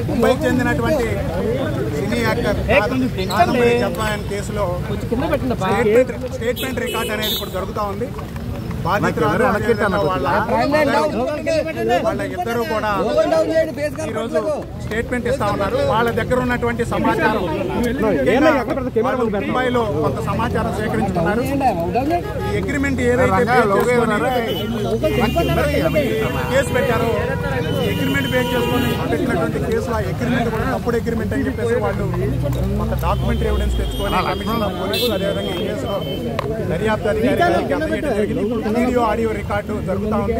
ముంబైకి చెందినటువంటి cine actor కేసులో స్టేట్మెంట్ రికార్డ్ అనేది ఇప్పుడు జరుగుతూ ఉంది. బాధితురాలు వాళ్ళ ఇద్దరు కూడా ఈరోజు స్టేట్మెంట్ ఇస్తా ఉన్నారు. వాళ్ళ దగ్గర ఉన్నటువంటి సమాచారం ముంబైలో కొంత సమాచారం సేకరించుకున్నారు. ఈ అగ్రిమెంట్ ఏదైతే కేసు పెట్టారో అగ్రిమెంట్ బేస్ చేసుకుని పెట్టినటువంటి కేసులో అగ్రిమెంట్ కూడా తప్పుడు అగ్రిమెంట్ అని చెప్పేసి వాళ్ళు కొంత డాక్యుమెంటరీ ఎవిడెన్స్ తెచ్చుకొని కమిషనర్ ఆఫ్ పోలీసు అదేవిధంగా ఈ కేసులో దర్యాప్తు అధికారి వీడియో ఆడియో రికార్డు జరుగుతూ ఉంది.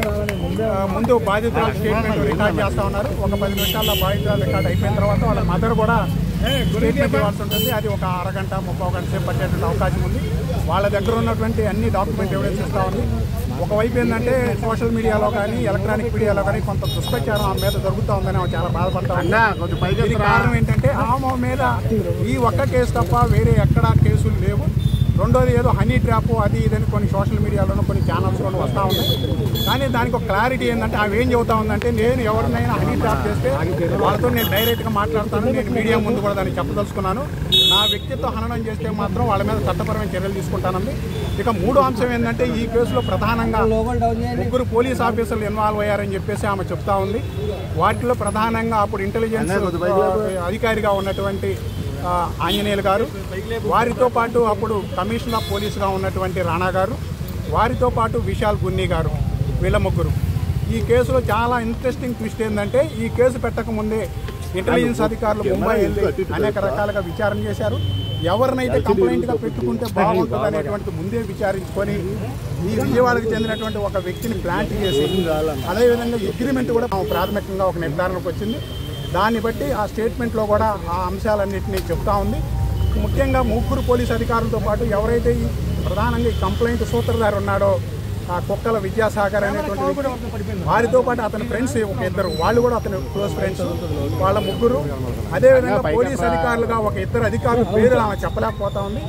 ముందు బాధితురాలు స్టేట్మెంట్ రికార్డ్ చేస్తూ ఉన్నారు. ఒక 10 నిమిషాల్లో బాధితురాలు రికార్డ్ అయిపోయిన తర్వాత వాళ్ళ మదర్ కూడా స్టేట్మెంట్ ఇవ్వాల్సి ఉంటుంది. అది ఒక అరగంట 30 గంట సేపు పట్టేటువంటి అవకాశం ఉంది. వాళ్ళ దగ్గర ఉన్నటువంటి అన్ని డాక్యుమెంట్ ఎవిడెన్స్ ఇస్తూ ఉంది. ఒకవైపు ఏంటంటే సోషల్ మీడియాలో కానీ ఎలక్ట్రానిక్ మీడియాలో కానీ కొంత దుష్ప్రచారం ఆమె మీద జరుగుతూ ఉందని ఆమె చాలా బాధపడతా ఉంది. కారణం ఏంటంటే ఆమె మీద ఈ ఒక్క కేసు తప్ప వేరే ఎక్కడా కేసులు లేవు. రెండోది ఏదో హనీ ట్రాప్ అది ఇదని కొన్ని సోషల్ మీడియాలోనూ కొన్ని ఛానల్స్లోనూ వస్తూ ఉన్నాయి. కానీ దానికి ఒక క్లారిటీ ఏంటంటే ఆమె ఏం చెబుతా ఉందంటే నేను ఎవరినైనా హనీ ట్రాప్ చేస్తే వాళ్ళతో నేను డైరెక్ట్గా మాట్లాడతాను, నేను మీడియా ముందు కూడా దాన్ని చెప్పదలుచుకున్నాను. నా వ్యక్తిత్వ హననం చేస్తే మాత్రం వాళ్ళ మీద చట్టపరమైన చర్యలు తీసుకుంటానంది. ఇక మూడో అంశం ఏంటంటే ఈ కేసులో ప్రధానంగా 3 పోలీస్ ఆఫీసర్లు ఇన్వాల్వ్ అయ్యారని చెప్పేసి ఆమె చెప్తా ఉంది. వాటిలో ప్రధానంగా అప్పుడు ఇంటెలిజెన్స్ అధికారిగా ఉన్నటువంటి ఆంజనేయులు గారు, వారితో పాటు అప్పుడు కమిషనర్ ఆఫ్ పోలీసుగా ఉన్నటువంటి రాణా గారు, వారితో పాటు విశాల్ గున్నీ గారు, వీళ్ళ ముగ్గురు. ఈ కేసులో చాలా ఇంట్రెస్టింగ్ ట్విస్ట్ ఏంటంటే ఈ కేసు పెట్టకముందే ఇంటెలిజెన్స్ అధికారులు ముంబై వెళ్ళి అనేక రకాలుగా విచారణ చేశారు. ఎవరినైతే కంప్లైంట్గా పెట్టుకుంటే బాగుంటుంది అనేటువంటి ముందే విచారించుకొని ఈ విజయవాడకు చెందినటువంటి ఒక వ్యక్తిని ప్లాంట్ చేసి అదేవిధంగా అగ్రిమెంట్ కూడా ప్రాథమికంగా ఒక నిర్ధారణకు వచ్చింది. దాన్ని బట్టి ఆ స్టేట్మెంట్లో కూడా ఆ అంశాలన్నింటినీ చెప్తా ఉంది. ముఖ్యంగా 3 పోలీసు అధికారులతో పాటు ఎవరైతే ఈ ప్రధానంగా ఈ కంప్లైంట్ సూత్రధారి ఉన్నాడో ఆ కుక్కల విద్యాసాగర్ అనేటువంటి వారితో పాటు అతని ఫ్రెండ్స్ ఒక 2 వాళ్ళు కూడా అతని క్లోజ్ ఫ్రెండ్స్, వాళ్ళ 3. అదేవిధంగా పోలీసు అధికారులుగా ఒక 2 అధికారుల పేరు ఆమె చెప్పలేకపోతా ఉంది.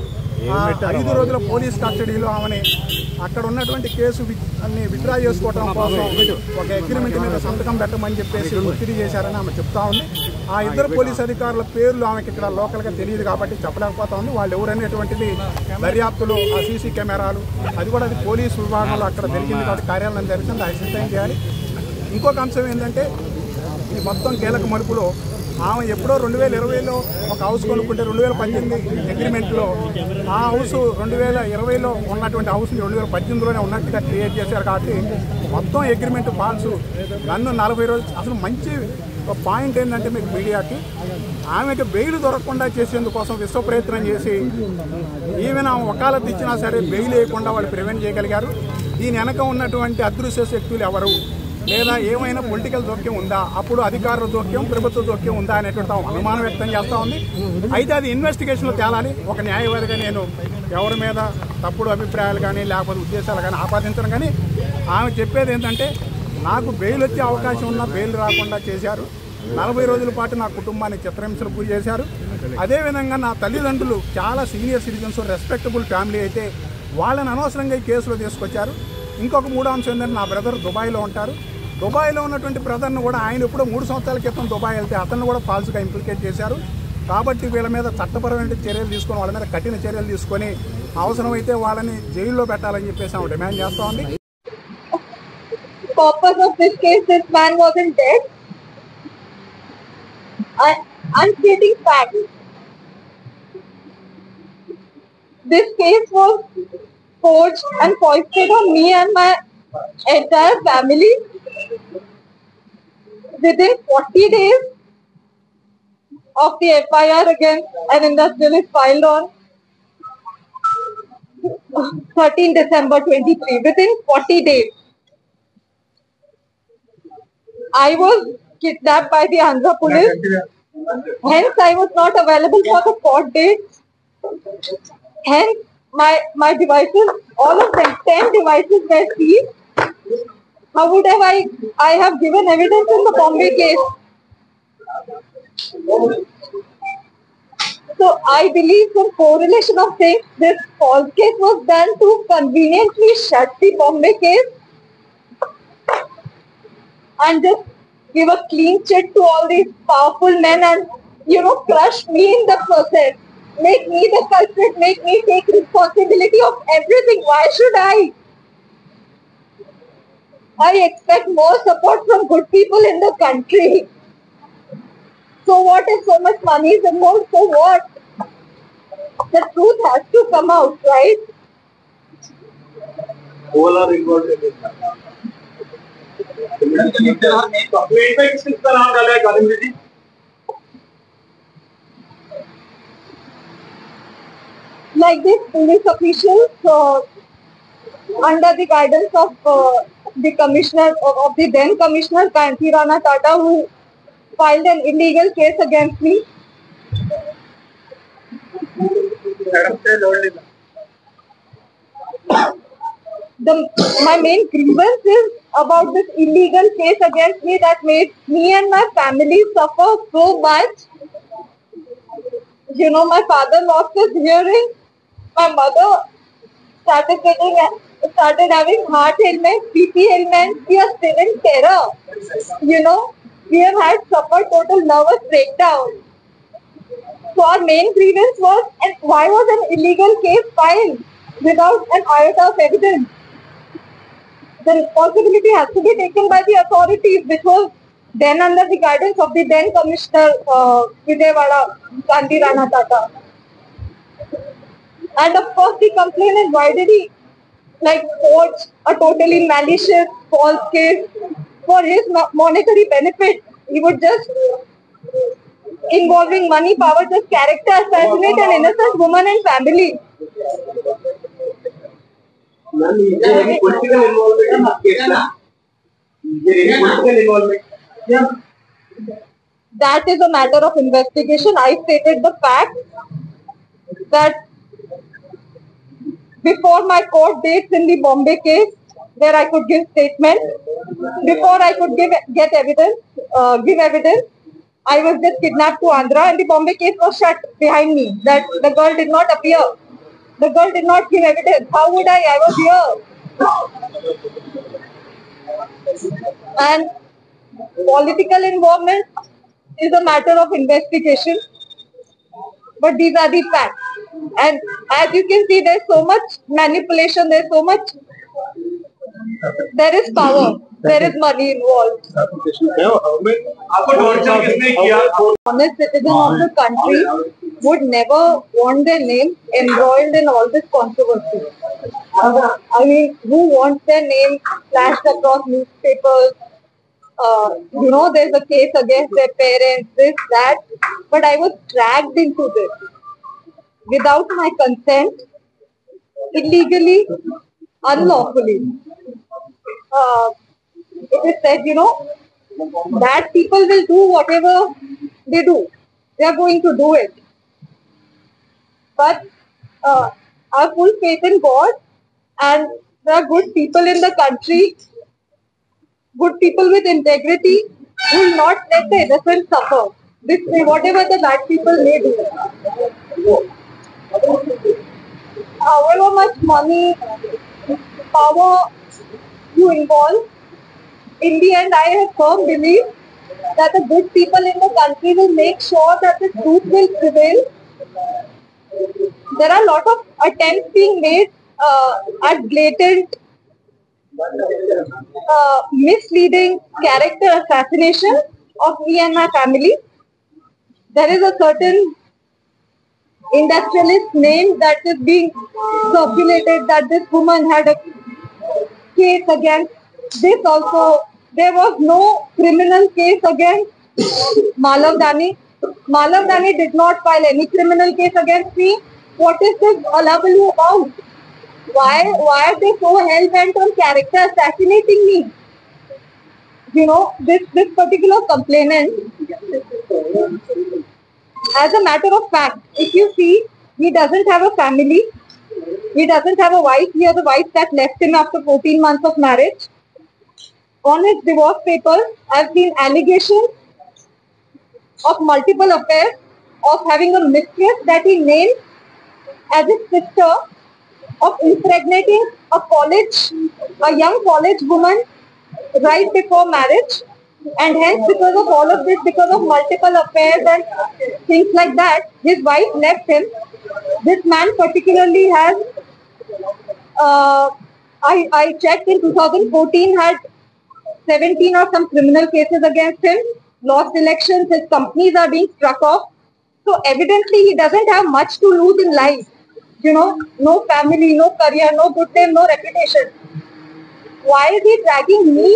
5 రోజుల పోలీస్ కస్టడీలో ఆమెని అక్కడ ఉన్నటువంటి కేసు అన్ని విత్డ్రా చేసుకోవడం కోసం ఒక అగ్రిమెంట్ మీద సంతకం పెట్టమని చెప్పేసి ఒత్తిడి చేశారని ఆమె చెప్తా ఉంది. ఆ 2 పోలీసు అధికారుల పేర్లు ఆమెకి ఇక్కడ లోకల్గా తెలియదు కాబట్టి చెప్పలేకపోతా ఉంది. వాళ్ళు ఎవరనేటువంటిది దర్యాప్తులు ఆ సీసీ కెమెరాలు అది కూడా అది పోలీసు విభాగంలో అక్కడ జరిగింది కాబట్టి కార్యాలయం జరిగింది అది సిద్ధం చేయాలి. ఇంకొక అంశం ఏంటంటే ఈ మొత్తం కీలక మలుపులో ఆమె ఎప్పుడో 2020లో ఒక హౌస్ కొనుక్కుంటే 2018 అగ్రిమెంట్లో ఆ హౌస్ 2020లో ఉన్నటువంటి హౌస్ని 2018లోనే ఉన్నట్టుగా క్రియేట్ చేశారు. కాబట్టి మొత్తం అగ్రిమెంట్ ఫాల్స్. నన్ను 40 రోజులు అసలు మంచి పాయింట్ ఏంటంటే మీకు మీడియాకి ఆమెకు బెయిల్ దొరకకుండా చేసేందుకోసం విశ్వ ప్రయత్నం చేసి ఈవెన్ ఆమె వకాలత్ ఇచ్చినా సరే బెయిల్ వేయకుండా వాళ్ళు ప్రివెంట్ చేయగలిగారు. దీని వెనక ఉన్నటువంటి అదృశ్య శక్తులు ఎవరు లేదా ఏమైనా పొలిటికల్ జోక్యం ఉందా, అప్పుడు అధికారుల జోక్యం ప్రభుత్వ జోక్యం ఉందా అనేటువంటి అనుమానం వ్యక్తం చేస్తూ ఉంది. అయితే అది ఇన్వెస్టిగేషన్లో తేలాలి. ఒక న్యాయవాదిగా నేను ఎవరి మీద తప్పుడు అభిప్రాయాలు కానీ లేకపోతే ఉద్దేశాలు కానీ ఆపాదించడం కానీ ఆమె చెప్పేది ఏంటంటే నాకు బెయిల్ వచ్చే అవకాశం ఉన్నా బెయిల్ రాకుండా చేశారు. 40 రోజుల పాటు నా కుటుంబాన్ని చిత్రహింసలు గురి చేశారు. అదేవిధంగా నా తల్లిదండ్రులు చాలా సీనియర్ సిటిజన్స్ రెస్పెక్టబుల్ ఫ్యామిలీ అయితే వాళ్ళని అనవసరంగా ఈ కేసులో తీసుకొచ్చారు. ఇంకొక 3వ అంశం ఏంటంటే నా బ్రదర్ దుబాయ్లో ఉంటారు. దుబాయ్లో ఉన్నటువంటి బ్రదర్ను కూడా ఆయన ఎప్పుడో 3 సంవత్సరాల క్రితం దుబాయ్ వెళ్తే అతన్ని కూడా ఫాల్స్గా ఇంప్లికేట్ చేశారు. కాబట్టి వీళ్ళ మీద చట్టపరమైన చర్యలు తీసుకొని వాళ్ళ మీద కఠిన చర్యలు తీసుకొని అవసరమైతే వాళ్ళని జైల్లో పెట్టాలని చెప్పేసి ఆమె డిమాండ్ చేస్తూ ఉంది. Purpose of this case, this man wasn't dead. I'm stating facts. This case was forged and foisted on me and my entire family. Within 40 days of the FIR against an industrialist filed on 13 December 23. Within 40 days. I was kidnapped by the Andhra police. Hence, I was not available for the court dates. Hence, my devices, all of them, 10 devices were seized. How would I have given evidence in the Bombay case? So I believe some correlation of things. This false case was done to conveniently shut the Bombay case and just give a clean chit to all these powerful men and, crush me in the process. Make me the culprit, make me take responsibility of everything. Why should I? I expect more support from good people in the country. So what if so much money is involved? So what? The truth has to come out, right? All are involved in this. Like this, police officials, under the guidance of the commissioner of the then commissioner Kanti Rana Tata, who filed an illegal case against me. My main grievance is about this illegal case against me that made me and my family suffer so much. My father lost his hearing. My mother started having heart ailments, BP ailments. We are still in terror. We have had suffered total nervous breakdown. So our main grievance was, and why was an illegal case filed without an iota of evidence? The responsibility has to be taken by the authorities, which was then under the guidance of the then Commissioner Vijayawada, Kanti Rana Tata. And of course, the complainant, why did he forge a totally malicious false case for his monetary benefit? He would just, involving money, power, just character assassinate an innocent woman and family. Ma'am, is there any political involvement in this case, ma'am? Is there any political involvement? Yeah. That is a matter of investigation. I stated the fact that before my court dates in the Bombay case, where I could give statement, before I could give evidence, I was just kidnapped to Andhra and the Bombay case was shut behind me. That the girl did not appear. The girl did not give evidence. How would I? I was here. And political involvement is a matter of investigation. But these are the facts. And as you can see, there's so much manipulation, there is power, there is money involved. Honest citizen of the country would never want their name embroiled in all this controversy. I mean, who wants their name flashed across newspapers? There's a case against their parents, this, that. But I was dragged into this without my consent, illegally, unlawfully. It is said, that people will do whatever they do. They are going to do it. But I have full faith in God, and there are good people in the country, good people with integrity, who will not let the innocent suffer. Whatever the bad people may do. However much money, power you involve, in the end I have firm belief that the good people in the country will make sure that the truth will prevail. There are a lot of attempts being made at blatant, misleading character assassination of me and my family. There is a certain industrialist name that is being circulated that this woman had a case against this also. There was no criminal case against Malav Dani. Malav Dani did not file any criminal case against me. What is this hullabaloo about? Why are they so hell-bent on character assassinating me? This particular complainant, as a matter of fact, if you see, he doesn't have a family. He doesn't have a wife. He has a wife that left him after 14 months of marriage. On his divorce papers, I've seen allegations of multiple affairs of having a mistress that he named as his sister, of impregnating a young college woman right before marriage, and hence because of all of this, because of multiple affairs and things like that, his wife left him. This man particularly has, I checked in 2014, had 17 or some criminal cases against him, lost elections, his companies are being struck off. So evidently he doesn't have much to lose in life. You know, no family, no career, no good name, no reputation. Why is he dragging me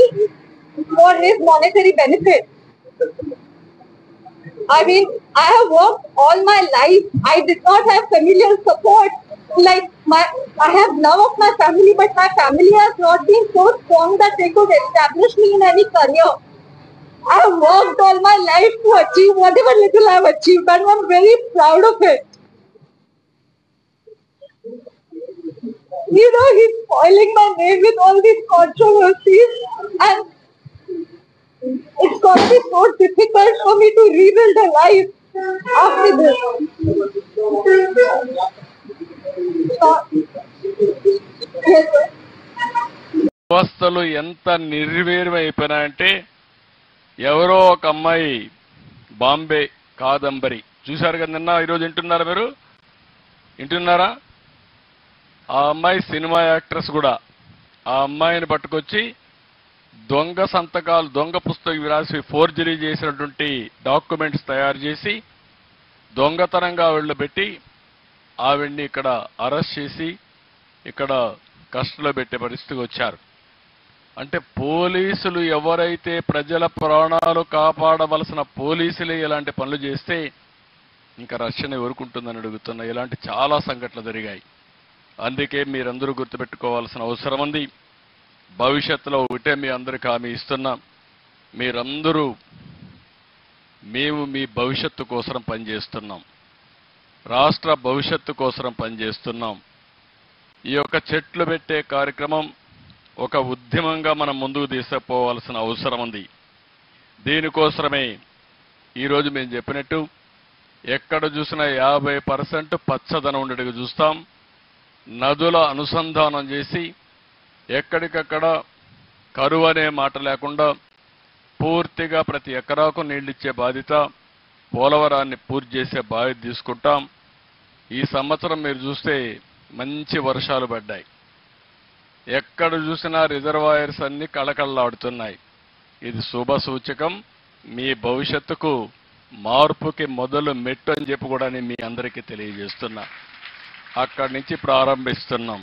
for his monetary benefit? I mean, I have worked all my life. I did not have familial support. I have love of my family, but my family has not been so strong that they could establish me in any career. I have worked all my life to achieve whatever little I have achieved, and I'm very proud of it. You know, he's spoiling my name with all these controversies, and it's going to be so difficult for me to rebuild a life after this. Yes, sir. వ్యవస్థలు ఎంత నిర్వీర్యమైపోయినాయంటే ఎవరో ఒక అమ్మాయి బాంబే కాదంబరి చూశారు కదా నిన్న, ఈరోజు వింటున్నారా మీరు? వింటున్నారా? ఆ అమ్మాయి సినిమా యాక్ట్రెస్ కూడా. ఆ అమ్మాయిని పట్టుకొచ్చి దొంగ సంతకాలు, దొంగ పుస్తకం రాసి ఫోర్జరీ చేసినటువంటి డాక్యుమెంట్స్ తయారు చేసి దొంగతనంగా ఆవిడలో పెట్టి ఆవిడ్ని ఇక్కడ అరెస్ట్ చేసి ఇక్కడ కస్టడీలో పెట్టే పరిస్థితికి వచ్చారు. అంటే పోలీసులు ఎవరైతే ప్రజల ప్రాణాలు కాపాడవలసిన పోలీసులే ఇలాంటి పనులు చేస్తే ఇంకా రక్షణ ఎవరుకుంటుందని అడుగుతున్నా. ఇలాంటి చాలా సంఘటనలు జరిగాయి. అందుకే మీరందరూ గుర్తుపెట్టుకోవాల్సిన అవసరం ఉంది. భవిష్యత్తులో ఒకటే మీ అందరికీ హామీ ఇస్తున్నా, మీరందరూ మేము మీ భవిష్యత్తు కోసం పనిచేస్తున్నాం, రాష్ట్ర భవిష్యత్తు కోసం పనిచేస్తున్నాం. ఈ యొక్క చెట్లు పెట్టే కార్యక్రమం ఒక ఉద్యమంగా మనం ముందుకు తీసుకుపోవాల్సిన అవసరం ఉంది. దీనికోసమే ఈరోజు మేము చెప్పినట్టు ఎక్కడ చూసినా 50% పచ్చదనం ఉండేట్టుగా చూస్తాం. నదుల అనుసంధానం చేసి ఎక్కడికక్కడ కరువు అనే మాట లేకుండా పూర్తిగా ప్రతి ఎకరాకు నీళ్ళిచ్చే బాధ్యత, పోలవరాన్ని పూర్తి చేసే బాధ్యత తీసుకుంటాం. ఈ సంవత్సరం మీరు చూస్తే మంచి వర్షాలు పడ్డాయి. ఎక్కడ చూసినా రిజర్వాయర్స్ అన్ని కళకళలాడుతున్నాయి. ఇది శుభ సూచకం. మీ భవిష్యత్తుకు మార్పుకి మొదలు మెట్టు అని చెప్పి కూడా మీ అందరికీ తెలియజేస్తున్నా. అక్కడి నుంచి ప్రారంభిస్తున్నాం.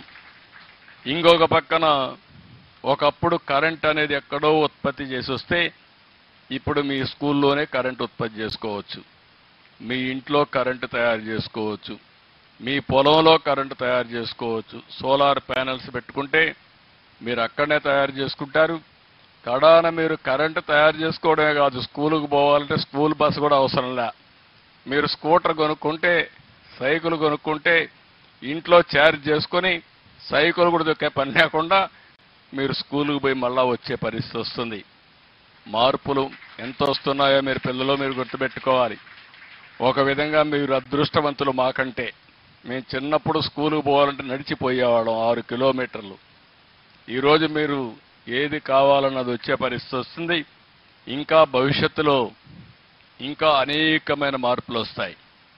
ఇంకొక పక్కన ఒకప్పుడు కరెంట్ అనేది ఎక్కడో ఉత్పత్తి చేసి వస్తే ఇప్పుడు మీ స్కూల్లోనే కరెంట్ ఉత్పత్తి చేసుకోవచ్చు, మీ ఇంట్లో కరెంటు తయారు చేసుకోవచ్చు, మీ పొలంలో కరెంటు తయారు చేసుకోవచ్చు. సోలార్ ప్యానెల్స్ పెట్టుకుంటే మీరు అక్కడనే తయారు చేసుకుంటారు. కడాన మీరు కరెంటు తయారు చేసుకోవడమే కాదు, స్కూలుకు పోవాలంటే స్కూల్ బస్సు కూడా అవసరంలే. మీరు స్కూటర్ కొనుక్కుంటే, సైకిల్ కొనుక్కుంటే ఇంట్లో ఛార్జ్ చేసుకొని సైకిల్ కూడా దొక్కే పని లేకుండా మీరు స్కూలుకు పోయి మళ్ళా వచ్చే పరిస్థితి వస్తుంది. మార్పులు ఎంత వస్తున్నాయో మీరు పిల్లలు మీరు గుర్తుపెట్టుకోవాలి. ఒక విధంగా మీరు అదృష్టవంతులు మాకంటే. మేము చిన్నప్పుడు స్కూలుకు పోవాలంటే నడిచిపోయేవాళ్ళం 6 కిలోమీటర్లు. ఈరోజు మీరు ఏది కావాలన్నది వచ్చే పరిస్థితి వస్తుంది. ఇంకా భవిష్యత్తులో ఇంకా అనేకమైన మార్పులు వస్తాయి.